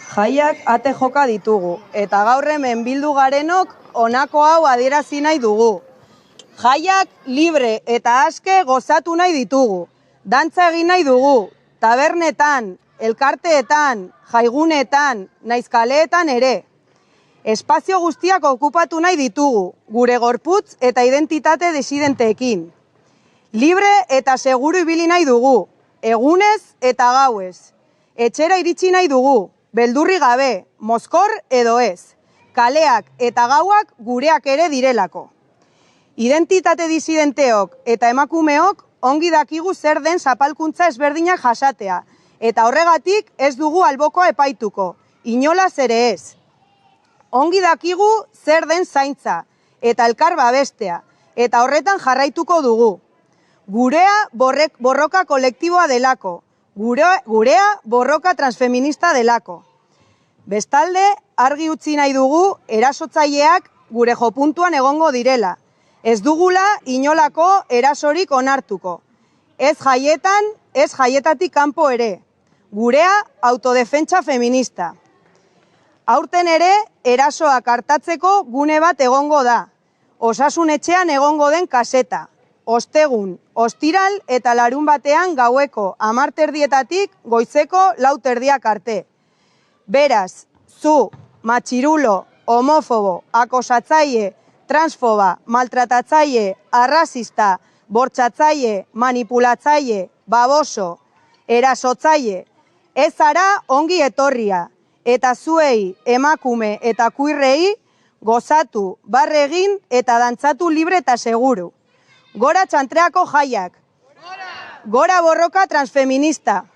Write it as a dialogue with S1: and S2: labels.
S1: Jaiak ate joka ditugu, eta gaur hemen bildu garenok honako hau adierazi nahi dugu. Jaiak libre eta aske gozatu nahi ditugu, dantza egin nahi dugu, tabernetan, elkarteetan, jaiguneetan, naiz kaleetan ere. Espazio guztiak okupatu nahi ditugu, gure gorputz eta identitate desidenteekin. Libre eta seguru ibili nahi dugu, egunez eta gauez. Etxera iritsi nahi dugu, beldurri gabe, mozkor edo ez. Kaleak eta gauak gureak ere direlako. Identitate disidenteok eta emakumeok ongi dakigu zer den zapalkuntza ezberdinak jasatea, eta horregatik ez dugu albokoa epaituko, inolaz ere ez. Ongi dakigu zer den zaintza eta elkar babestea, eta horretan jarraituko dugu. Gurea borroka kolektiboa delako, gurea borroka transfeminista delako. Bestalde, argi utzi nahi dugu erasotzaileak gure jopuntuan egongo direla. Ez dugula inolako erasorik onartuko. Ez jaietan, ez jaietatik kanpo ere. Gurea autodefentsa feminista. Aurten ere, erasoak hartatzeko gune bat egongo da. Osasun etxean egongo den kaseta. Ostegun, ostiral eta larun batean gaueko 10:00 goizeko 4:00 arte. Beraz, zu, matxirulo, homofobo, akosatzaile, transfoba, maltratatzaile, arrazista, bortxatzaile, manipulatzaile, baboso, erasotzaile, ez zara ongi etorria, eta zuei, emakume eta kuirrei, gozatu, barre egin eta dantzatu libre eta seguru. Gora txantreako jaiak. Gora borroka transfeminista.